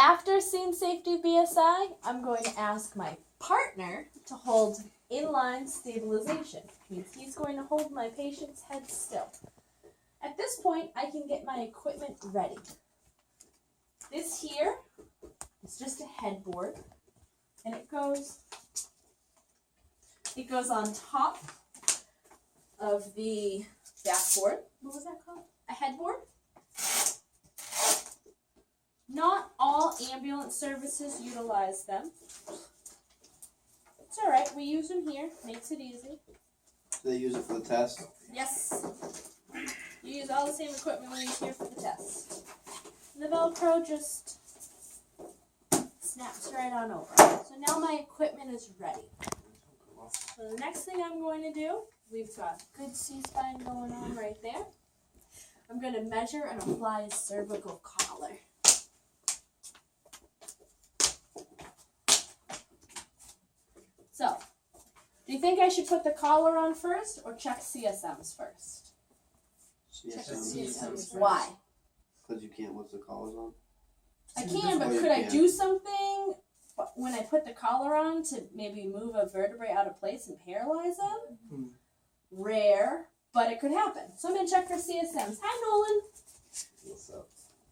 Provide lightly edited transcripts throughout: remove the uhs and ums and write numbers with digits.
after scene safety BSI, I'm going to ask my partner to hold inline stabilization, which means he's going to hold my patient's head still. At this point, I can get my equipment ready. This here is just a headboard, and it goes on top of the backboard. What was that called? A headboard? Not all ambulance services utilize them. It's alright, we use them here, makes it easy. Do they use it for the test? Yes. You use all the same equipment we use here for the test. And the Velcro just snaps right on over. So now my equipment is ready. So the next thing I'm going to do, we've got good C-spine going on right there. I'm going to measure and apply a cervical collar. So, do you think I should put the collar on first or check CSMs first? CSMs. Why? Because you can't once the collar's on? I can, but could I do something when I put the collar on to maybe move a vertebrae out of place and paralyze them? Rare, but it could happen. So I'm going to check for CSMs. Hi, Nolan. What's up?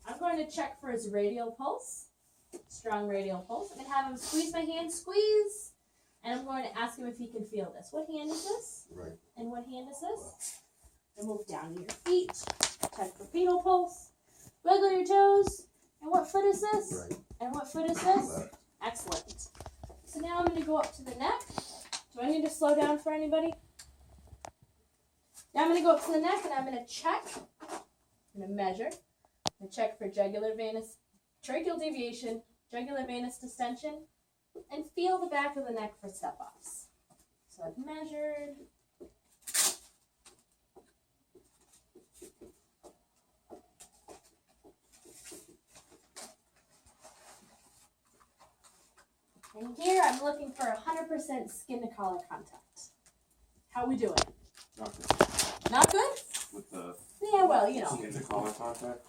I'm going to check for his radial pulse, strong radial pulse. I'm going to have him squeeze my hand, squeeze, and I'm going to ask him if he can feel this. What hand is this? Right. And what hand is this? And move down to your feet, check for pedal pulse, wiggle your toes. And what foot is this? Right. And what foot is this? Left. Excellent. So now I'm going to go up to the neck. Do I need to slow down for anybody? Now I'm going to go up to the neck and I'm going to check. I'm going to measure. I'm going to check for jugular venous, tracheal deviation, jugular venous distension, and feel the back of the neck for step-offs. So I've measured. And here I'm looking for 100% skin to collar contact. How we doing? Not good. Not good? With the Yeah, well, you know. skin to collar contact.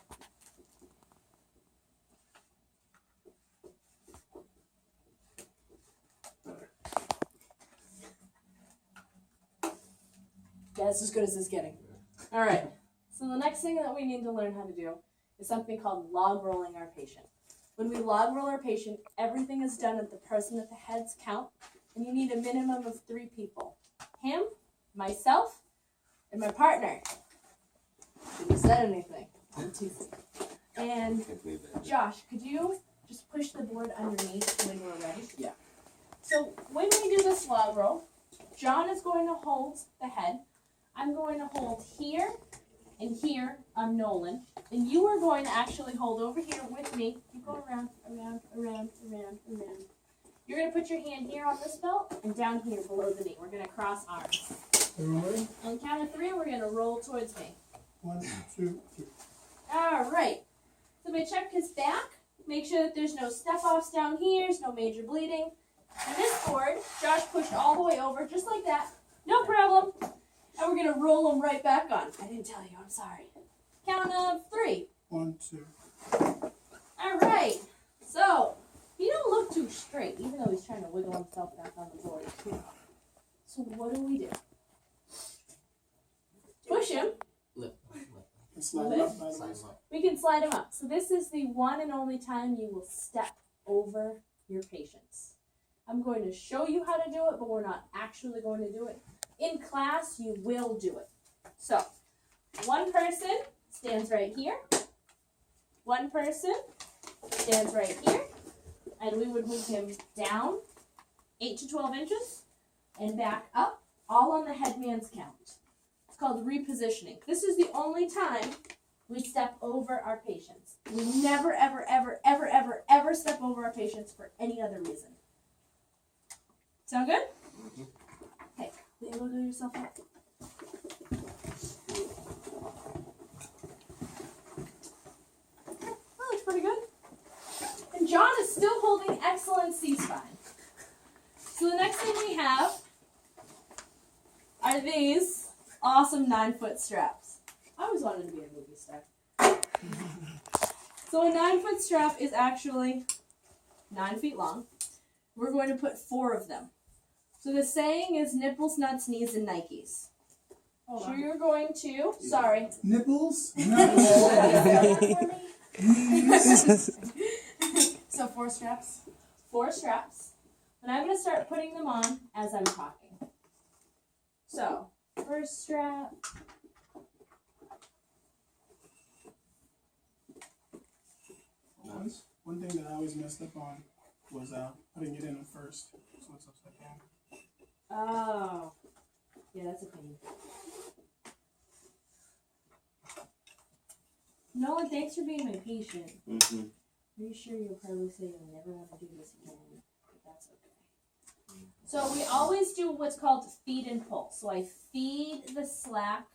Better. Yeah, it's as good as it's getting. All right. So the next thing that we need to learn how to do is something called log rolling our patient. When we log roll our patient, everything is done at the person at the head's count, and you need a minimum of 3 people. Him, myself, and my partner. Have you said anything? I'm teasing. And Can't believe that. Josh, could you just push the board underneath when we're ready? Yeah. So when we do this log roll, John is going to hold the head. I'm going to hold here and here on Nolan. And you are going to actually hold over here with me. You go around, around, around, around, around. You're going to put your hand here on this belt and down here below the knee. We're going to cross arms. Everybody? On the count of 3, we're going to roll towards me. 1, 2, 3. All right. So we check his back. Make sure that there's no step-offs down here. There's no major bleeding. And this board, Josh pushed all the way over, just like that. No problem. And we're going to roll him right back on. I didn't tell you. I'm sorry. Count of 3. 1, 2. All right. So, he don't look too straight, even though he's trying to wiggle himself back on the board. So what do? Push him. And slide it up, by the way. We can slide him up. So this is the one and only time you will step over your patients. I'm going to show you how to do it, but we're not actually going to do it. In class, you will do it. So, one person stands right here. One person stands right here. And we would move him down 8 to 12 inches and back up, all on the headman's count. It's called repositioning. This is the only time we step over our patients. We never, ever, ever, ever, ever, ever step over our patients for any other reason. Sound good? Mm-hmm. Okay, wiggle yourself up. That looks pretty good. And John is still holding excellent C-spine. So the next thing we have are these awesome 9-foot straps. I always wanted to be a movie star. So a 9-foot strap is actually 9 feet long. We're going to put 4 of them. So the saying is nipples, nuts, knees, and Nikes. Hold So on. you're going to, sorry. Nipples? So 4 straps. 4 straps. And I'm going to start putting them on as I'm talking. So, first strap. One thing that I always messed up on was putting it in at first. So it's upside down. Oh. Yeah, that's a pain. Nolan, thanks for being my patient. Mm-hmm. Pretty sure you'll probably say you'll never want to do this again, but that's okay. So we always do what's called feed and pull. So I feed the slack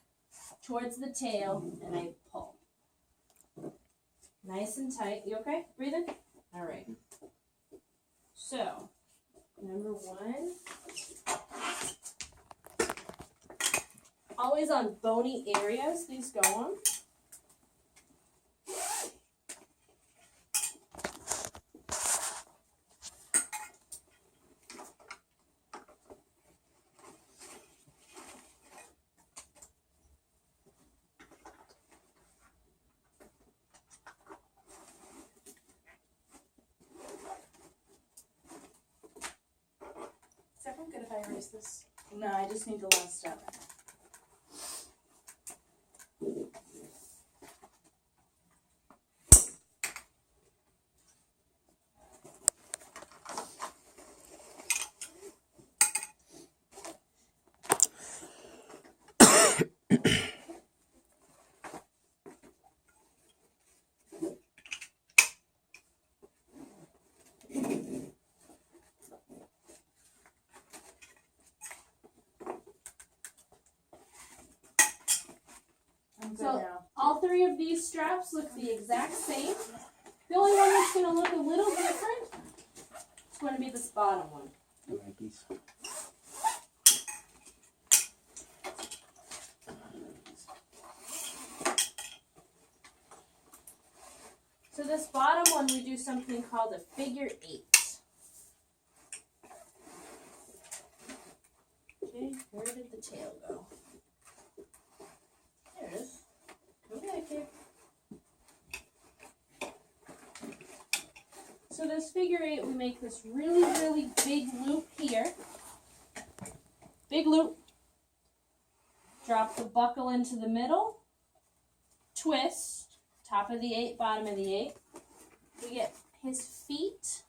towards the tail and I pull. Nice and tight. You okay? Breathing? All right. So, number 1. Always on bony areas, these go on. Is everyone good if I erase this? No, I just need the last step. I'm good So- now. All 3 of these straps look the exact same. The only one that's going to look a little different is going to be this bottom one. So this bottom one, we do something called a figure 8. Okay, where did the tail go? There it is. Okay, kid. So this figure 8, we make this really, really big loop here. Big loop. Drop the buckle into the middle. Twist. Top of the 8, bottom of the 8. We get his feet